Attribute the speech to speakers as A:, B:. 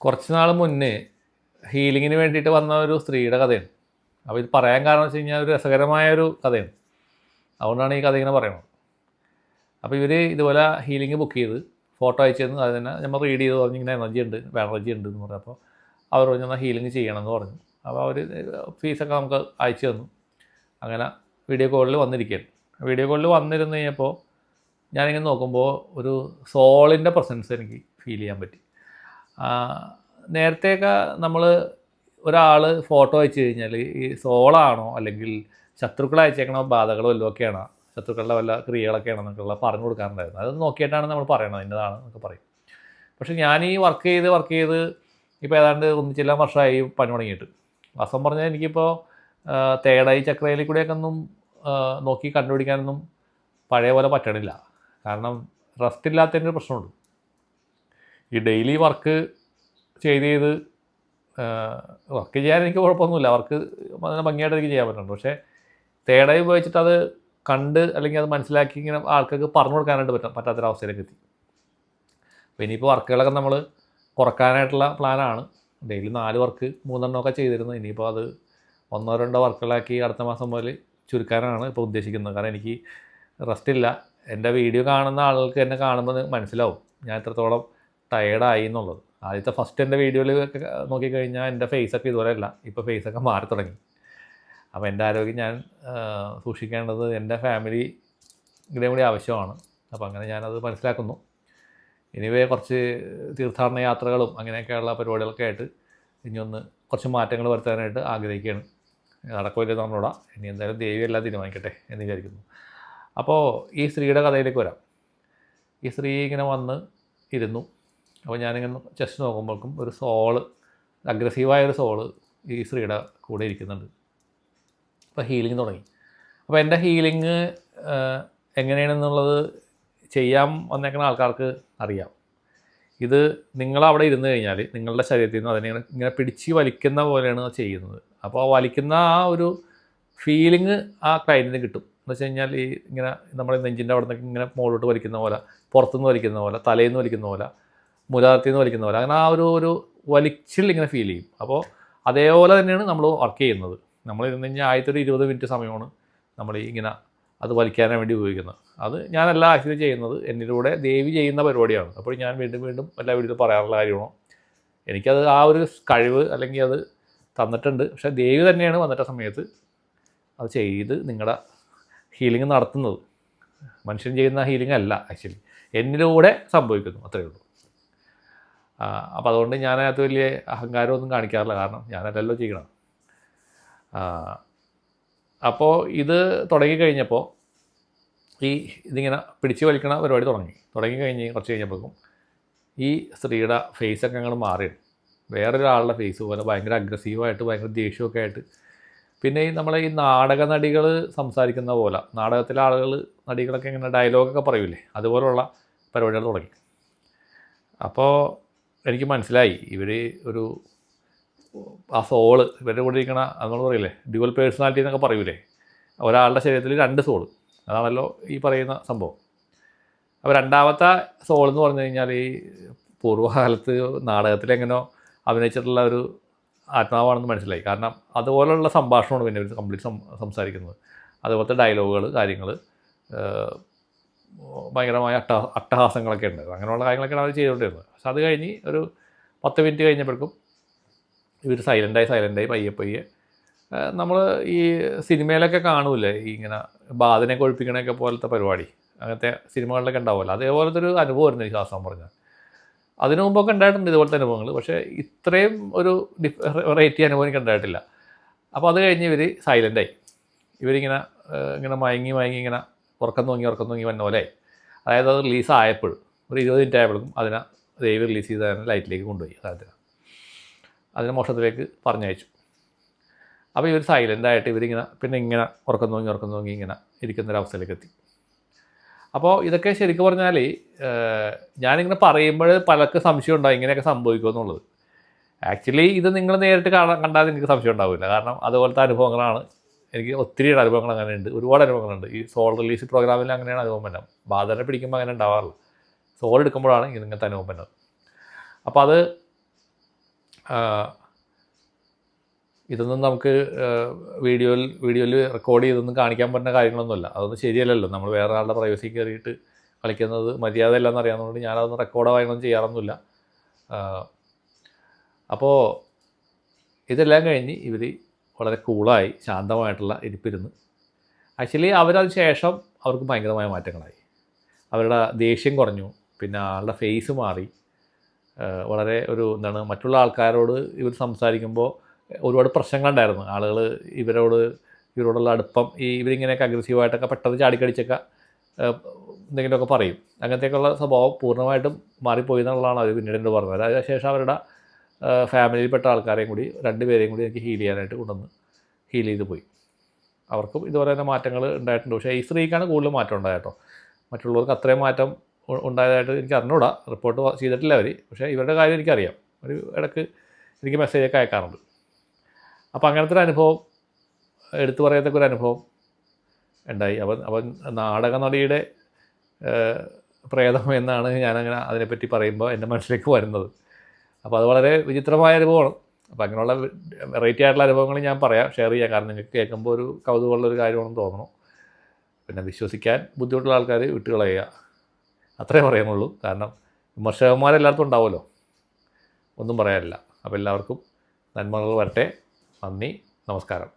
A: കുറച്ച് നാൾ മുന്നേ ഹീലിങ്ങിന് വേണ്ടിയിട്ട് വന്ന ഒരു സ്ത്രീയുടെ കഥയാണ്. അപ്പോൾ ഇത് പറയാൻ കാരണം വെച്ച് കഴിഞ്ഞാൽ ഒരു രസകരമായൊരു കഥയാണ്. അതുകൊണ്ടാണ് ഈ കഥ ഇങ്ങനെ പറയുന്നത്. അപ്പോൾ ഇവർ ഇതുപോലെ ഹീലിംഗ് ബുക്ക് ചെയ്ത് ഫോട്ടോ അയച്ചു തന്നു. അത് തന്നെ നമ്മൾ റീഡ് ചെയ്ത് പറഞ്ഞു ഇങ്ങനെ എനർജി ഉണ്ട്, എനർജി ഉണ്ട് എന്ന് പറഞ്ഞു. അപ്പോൾ അവർ പറഞ്ഞു എന്നാൽ ഹീലിംഗ് ചെയ്യണമെന്ന് പറഞ്ഞു. അപ്പോൾ അവർ ഫീസൊക്കെ നമുക്ക് അയച്ചു തന്നു. അങ്ങനെ വീഡിയോ കോളിൽ വന്നിരിക്കുകയാണ്. വീഡിയോ കോളിൽ വന്നിരുന്ന് കഴിഞ്ഞപ്പോൾ ഞാനിങ്ങനെ നോക്കുമ്പോൾ ഒരു സോളിൻ്റെ പ്രസൻസ് എനിക്ക് ഫീൽ ചെയ്യാൻ പറ്റി. നേരത്തെയൊക്കെ നമ്മൾ ഒരാൾ ഫോട്ടോ അയച്ചു കഴിഞ്ഞാൽ ഈ സോളാണോ അല്ലെങ്കിൽ ശത്രുക്കൾ അയച്ചേക്കണ ബാധകളോ വല്ലതൊക്കെയാണോ, ശത്രുക്കളുടെ വല്ല ക്രിയകളൊക്കെയാണോ എന്നൊക്കെയുള്ള പറഞ്ഞു കൊടുക്കാറുണ്ടായിരുന്നു. അത് നോക്കിയിട്ടാണ് നമ്മൾ പറയണത് ഇന്നതാണ് എന്നൊക്കെ പറയും. പക്ഷേ ഞാൻ ഈ വർക്ക് ചെയ്ത് ഇപ്പോൾ ഏതാണ്ട് ഒന്നിച്ചെല്ലാം വർഷമായി പണി തുടങ്ങിയിട്ട്. വാസ്തവം പറഞ്ഞാൽ എനിക്കിപ്പോൾ തേടായി ചക്രയിൽ കൂടെയൊക്കെ ഒന്നും നോക്കി കണ്ടുപിടിക്കാനൊന്നും പഴയ പോലെ പറ്റണില്ല. കാരണം റെസ്റ്റ് ഇല്ലാത്തതിൻ്റെ ഒരു പ്രശ്നമുണ്ട്. ഈ ഡെയിലി വർക്ക് ചെയ്ത് വർക്ക് ചെയ്യാൻ എനിക്ക് കുഴപ്പമൊന്നുമില്ല. വർക്ക് അതിനെ ഭംഗിയായിട്ട് എനിക്ക് ചെയ്യാൻ പറ്റുന്നുണ്ട്. പക്ഷേ തേടായി ഉപയോഗിച്ചിട്ട് അത് കണ്ട് അല്ലെങ്കിൽ അത് മനസ്സിലാക്കി ഇങ്ങനെ ആൾക്കാർക്ക് പറഞ്ഞു കൊടുക്കാനായിട്ട് പറ്റാത്തൊരവസ്ഥയിലേക്ക് എത്തി. അപ്പോൾ ഇനിയിപ്പോൾ വർക്കുകളൊക്കെ നമ്മൾ കുറക്കാനായിട്ടുള്ള പ്ലാനാണ്. ഡെയിലി 4 വർക്ക് 3 എണ്ണമൊക്കെ ചെയ്തിരുന്നു. ഇനിയിപ്പോൾ അത് 1-2 വർക്കുകളാക്കി അടുത്ത മാസം മുതൽ ചുരുക്കാനാണ് ഇപ്പോൾ ഉദ്ദേശിക്കുന്നത്. കാരണം എനിക്ക് റെസ്റ്റില്ല. എൻ്റെ വീഡിയോ കാണുന്ന ആളുകൾക്ക് എന്നെ കാണുമ്പോൾ മനസ്സിലാവും ഞാൻ എത്രത്തോളം ടയേർഡായി എന്നുള്ളത്. ആദ്യത്തെ ഫസ്റ്റ് എൻ്റെ വീഡിയോയിൽ നോക്കിക്കഴിഞ്ഞാൽ എൻ്റെ ഫേസൊക്കെ ഇതുപോലെയല്ല. ഇപ്പോൾ ഫേസൊക്കെ മാറി തുടങ്ങി. അപ്പോൾ എൻ്റെ ആരോഗ്യം ഞാൻ സൂക്ഷിക്കേണ്ടത് എൻ്റെ ഫാമിലിയുടെ കൂടി ആവശ്യമാണ്. അപ്പോൾ അങ്ങനെ ഞാനത് മനസ്സിലാക്കുന്നു. ഇനിവേ കുറച്ച് തീർത്ഥാടന യാത്രകളും അങ്ങനെയൊക്കെയുള്ള പരിപാടികളൊക്കെ ആയിട്ട് ഇനി ഒന്ന് കുറച്ച് മാറ്റങ്ങൾ വരുത്താനായിട്ട് ആഗ്രഹിക്കുകയാണ്. നടക്കില്ല നമ്മളോട്. ഇനി എന്തായാലും ദേവി എല്ലാം തീരുമാനിക്കട്ടെ എന്ന് വിചാരിക്കുന്നു. അപ്പോൾ ഈ സ്ത്രീയുടെ കഥയിലേക്ക് വരാം. ഈ സ്ത്രീ ഇങ്ങനെ വന്ന് ഇരുന്നു. അപ്പോൾ ഞാനിങ്ങനെ ചെസ്റ്റ് നോക്കുമ്പോഴേക്കും ഒരു സോള്, അഗ്രസീവായൊരു സോള് ഈ സ്ത്രീയുടെ കൂടെ ഇരിക്കുന്നുണ്ട്. അപ്പോൾ ഹീലിംഗ് തുടങ്ങി. അപ്പോൾ എൻ്റെ ഹീലിംഗ് എങ്ങനെയാണെന്നുള്ളത് ചെയ്യാൻ വന്നേക്കുന്ന ആൾക്കാർക്ക് അറിയാം. ഇത് നിങ്ങളവിടെ ഇരുന്ന് കഴിഞ്ഞാൽ നിങ്ങളുടെ ശരീരത്തിൽ നിന്ന് അതിനെ ഇങ്ങനെ പിടിച്ച് വലിക്കുന്ന പോലെയാണ് ചെയ്യുന്നത്. അപ്പോൾ ആ വലിക്കുന്ന ആ ഒരു ഫീലിംഗ് ആ ക്ലയൻറ്റിന് കിട്ടും. എന്ന് വെച്ച് കഴിഞ്ഞാൽ ഈ ഇങ്ങനെ നമ്മുടെ നെഞ്ചിൻ്റെ അവിടെ നിന്ന് ഇങ്ങനെ മുകളിലോട്ട് വലിക്കുന്ന പോലെ, പുറത്തുനിന്ന് വലിക്കുന്ന പോലെ, തലയിൽ നിന്ന് വലിക്കുന്ന പോലെ, മൂലാധാരത്തിൽ നിന്ന് വലിക്കുന്ന പോലെ, അങ്ങനെ ആ ഒരു വലിച്ചിൽ ഇങ്ങനെ ഫീൽ ചെയ്യും. അപ്പോൾ അതേപോലെ തന്നെയാണ് നമ്മൾ വർക്ക് ചെയ്യുന്നത്. നമ്മൾ ഇരുന്ന് കഴിഞ്ഞാൽ ആദ്യത്തെ ഒരു 20 മിനിറ്റ് സമയമാണ് നമ്മൾ ഇങ്ങനെ അത് വലിക്കാനാണ് വേണ്ടി ഉപയോഗിക്കുന്നത്. അത് ഞാനെല്ലാം ആക്ച്വലി ചെയ്യുന്നത് എന്നിലൂടെ ദേവി ചെയ്യുന്ന പരിപാടിയാണ്. അപ്പോൾ ഞാൻ വീണ്ടും എല്ലാ വീഡിയോയിലും പറയാറുള്ള കാര്യമാണോ, എനിക്കത് ആ ഒരു കഴിവ് അല്ലെങ്കിൽ അത് തന്നിട്ടുണ്ട്. പക്ഷേ ദേവി തന്നെയാണ് വന്നിട്ട സമയത്ത് അത് ചെയ്ത് നിങ്ങളുടെ ഹീലിംഗ് നടത്തുന്നത്. മനുഷ്യൻ ചെയ്യുന്ന ഹീലിംഗ് അല്ല ആക്ച്വലി, എന്നിലൂടെ സംഭവിക്കുന്നു, അത്രയേ ഉള്ളൂ. അപ്പോൾ അതുകൊണ്ട് ഞാനതിനകത്ത് വലിയ അഹങ്കാരമൊന്നും കാണിക്കാറില്ല. കാരണം ഞാനല്ലല്ലോ ചെയ്യണം. അപ്പോൾ ഇത് തുടങ്ങിക്കഴിഞ്ഞപ്പോൾ ഇതിങ്ങനെ പിടിച്ച് വലിക്കണ പരിപാടി തുടങ്ങിക്കഴിഞ്ഞ് കുറച്ച് കഴിഞ്ഞപ്പോഴേക്കും ഈ സ്ത്രീയുടെ ഫേസൊക്കെ അങ്ങോട്ട് മാറിയാണ്. വേറൊരാളുടെ ഫേസ് പോലെ ഭയങ്കര അഗ്രസീവായിട്ട്, ഭയങ്കര ദേഷ്യമൊക്കെ ആയിട്ട്. പിന്നെ നമ്മളെ ഈ നാടക നടികൾ സംസാരിക്കുന്ന പോലെ, നാടകത്തിലെ നടികളൊക്കെ ഇങ്ങനെ ഡയലോഗൊക്കെ പറയൂലേ, അതുപോലുള്ള പരിപാടികൾ തുടങ്ങി. അപ്പോൾ എനിക്ക് മനസ്സിലായി ഇവർ ആ സോള് ഇവരുടെ കൂടെ ഇരിക്കണ, നമ്മൾ പറയില്ലേ ഡ്യുവൽ പേഴ്സണാലിറ്റി എന്നൊക്കെ പറയൂലേ, ഒരാളുടെ ശരീരത്തിൽ 2 സോള്, അതാണല്ലോ ഈ പറയുന്ന സംഭവം. അപ്പോൾ രണ്ടാമത്തെ സോൾ എന്ന് പറഞ്ഞു കഴിഞ്ഞാൽ ഈ പൂർവ്വകാലത്ത് നാടകത്തിലെങ്ങനെയോ അഭിനയിച്ചിട്ടുള്ള ഒരു ആത്മാവാണെന്ന് മനസ്സിലായി. കാരണം അതുപോലുള്ള സംഭാഷണമാണ് പിന്നെ ഇവർ കംപ്ലീറ്റ് സംസാരിക്കുന്നത്. അതുപോലത്തെ ഡയലോഗുകൾ, കാര്യങ്ങൾ, ഭയങ്കരമായ അട്ടഹാസങ്ങളൊക്കെ ഉണ്ട്. അങ്ങനെയുള്ള കാര്യങ്ങളൊക്കെയാണ് അവർ ചെയ്തുകൊണ്ടിരുന്നത്. പക്ഷെ അത് കഴിഞ്ഞ് ഒരു 10 മിനിറ്റ് കഴിഞ്ഞപ്പോഴേക്കും ഇവർ സൈലൻ്റായി പയ്യെ നമ്മൾ ഈ സിനിമയിലൊക്കെ കാണൂലേ ഈ ഇങ്ങനെ ബാധനെ കൊഴിപ്പിക്കണൊക്കെ പോലത്തെ പരിപാടി, അങ്ങനത്തെ സിനിമകളിലൊക്കെ ഉണ്ടാവുമല്ലോ, അതേപോലത്തെ ഒരു അനുഭവമായിരുന്നു എനിക്ക് ശാസ്ത്രം പറഞ്ഞാൽ. അതിനു മുമ്പൊക്കെ ഉണ്ടായിട്ടുണ്ട് ഇതുപോലത്തെ അനുഭവങ്ങൾ. പക്ഷേ ഇത്രയും ഒരു വെറൈറ്റി അനുഭവം എനിക്ക് ഉണ്ടായിട്ടില്ല. അപ്പോൾ അത് കഴിഞ്ഞ് ഇവർ സൈലൻ്റായി. ഇവരിങ്ങനെ മയങ്ങി ഇങ്ങനെ ഉറക്കം തൂങ്ങി വന്ന പോലെ. അതായത് അത് റിലീസ് ആയപ്പോൾ ഒരു 20 മിനിറ്റ് ആയപ്പോഴും അതിനെ ദൈവം റിലീസ് ചെയ്ത് തന്നെ ലൈറ്റിലേക്ക് കൊണ്ടുപോയി. അതിനെ മോക്ഷത്തിലേക്ക് പറഞ്ഞയച്ചു. അപ്പോൾ ഇവർ സൈലൻ്റായിട്ട് ഇവരിങ്ങനെ ഉറക്കം തൂങ്ങി ഇങ്ങനെ ഇരിക്കുന്നൊരവസ്ഥയിലേക്ക് എത്തി. അപ്പോൾ ഇതൊക്കെ ശരിക്കും പറഞ്ഞാൽ ഞാനിങ്ങനെ പറയുമ്പോൾ പലർക്ക് സംശയം ഉണ്ടാവും ഇങ്ങനെയൊക്കെ സംഭവിക്കുമെന്നുള്ളത്. ആക്ച്വലി ഇത് നിങ്ങൾ നേരിട്ട് കണ്ടാൽ എനിക്ക് സംശയം ഉണ്ടാവില്ല. കാരണം അതുപോലത്തെ അനുഭവങ്ങളാണ്. എനിക്ക് ഒത്തിരി അനുഭവങ്ങൾ അങ്ങനെയുണ്ട്, ഒരുപാട് അനുഭവങ്ങളുണ്ട്. ഈ സോൾ റിലീസ് പ്രോഗ്രാമിൽ അങ്ങനെയാണ് അനുഭവം വരുന്നത്. ബാധനെ പിടിക്കുമ്പോൾ അങ്ങനെ ഉണ്ടാവാറില്ല, സോൾ എടുക്കുമ്പോഴാണ് ഇങ്ങനത്തെ അനുഭവം വരുന്നത്. അപ്പോൾ അത് ഇതൊന്നും നമുക്ക് വീഡിയോയിൽ റെക്കോർഡ് ചെയ്തൊന്നും കാണിക്കാൻ പറ്റുന്ന കാര്യങ്ങളൊന്നുമല്ല. അതൊന്നും ശരിയല്ലല്ലോ. നമ്മൾ വേറെ ആളുടെ പ്രൈവസി കയറിയിട്ട് കളിക്കുന്നത് മര്യാദയല്ലെന്ന് അറിയാവുന്നതുകൊണ്ട് ഞാനതൊന്നും റെക്കോർഡോ കാര്യങ്ങളൊന്നും ചെയ്യാറൊന്നുമില്ല. അപ്പോൾ ഇതെല്ലാം കഴിഞ്ഞ് ഇവർ വളരെ കൂളായി ശാന്തമായിട്ടുള്ള ഇരിപ്പിരുന്ന് ആക്ച്വലി അവരതിന് ശേഷം അവർക്ക് ഭയങ്കരമായ മാറ്റങ്ങളായി. അവരുടെ ദേഷ്യം കുറഞ്ഞു, പിന്നെ ആളുടെ ഫേസ് മാറി. വളരെ എന്താണ് മറ്റുള്ള ആൾക്കാരോട് ഇവർ സംസാരിക്കുമ്പോൾ ഒരുപാട് പ്രശ്നങ്ങളുണ്ടായിരുന്നു. ആളുകൾ ഇവരോടുള്ള അടുപ്പം ഇവരിങ്ങനെയൊക്കെ അഗ്രസീവായിട്ടൊക്കെ പെട്ടെന്ന് ചാടിക്കടിച്ചൊക്കെ എന്തെങ്കിലുമൊക്കെ പറയും. അങ്ങനത്തെയൊക്കെയുള്ള സ്വഭാവം പൂർണ്ണമായിട്ടും മാറിപ്പോയി എന്നുള്ളതാണ് അവർ പിന്നീട് എന്നോട് പറഞ്ഞത്. അതിനുശേഷം അവരുടെ ഫാമിലിയിൽപ്പെട്ട ആൾക്കാരെയും കൂടി 2 പേരെയും കൂടി എനിക്ക് ഹീൽ ചെയ്യാനായിട്ട് കൊണ്ടുവന്ന് ഹീൽ ചെയ്ത് പോയി. അവർക്കും ഇതുപോലെ തന്നെ മാറ്റങ്ങൾ ഉണ്ടായിട്ടുണ്ട്. പക്ഷേ ഈ സ്ത്രീക്കാണ് കൂടുതൽ മാറ്റം ഉണ്ടായത് കേട്ടോ. മറ്റുള്ളവർക്ക് അത്രയും മാറ്റം ഉണ്ടായതായിട്ട് എനിക്ക് അറിഞ്ഞൂടാ, റിപ്പോർട്ട് ചെയ്തിട്ടില്ല അവർ. പക്ഷേ ഇവരുടെ കാര്യം എനിക്കറിയാം. ഒരു ഇടയ്ക്ക് എനിക്ക് മെസ്സേജൊക്കെ അയക്കാറുണ്ട്. അപ്പോൾ അങ്ങനത്തെ ഒരു അനുഭവം, എടുത്തു പറയത്തക്ക ഒരു അനുഭവം ഉണ്ടായി. അവൻ നാടക നടിയുടെ പ്രേതം എന്നാണ് ഞാനങ്ങനെ അതിനെപ്പറ്റി പറയുമ്പോൾ എൻ്റെ മനസ്സിലേക്ക് വരുന്നത്. അപ്പോൾ അത് വളരെ വിചിത്രമായ അനുഭവമാണ്. അപ്പോൾ അങ്ങനെയുള്ള വെറൈറ്റി ആയിട്ടുള്ള അനുഭവങ്ങൾ ഞാൻ ഷെയർ ചെയ്യാം. കാരണം നിങ്ങൾക്ക് കേൾക്കുമ്പോൾ ഒരു കൗതുകമുള്ളൊരു കാര്യമാണെന്ന് തോന്നണം. പിന്നെ വിശ്വസിക്കാൻ ബുദ്ധിമുട്ടുള്ള ആൾക്കാർ വിട്ടുകളയുക, അത്രേ പറയാനുള്ളൂ. കാരണം വിമർശകന്മാരെല്ലായിടത്തും ഉണ്ടാവുമല്ലോ, ഒന്നും പറയാനില്ല. അപ്പോൾ എല്ലാവർക്കും നന്മകൾ വരട്ടെ. നന്ദി, നമസ്കാരം.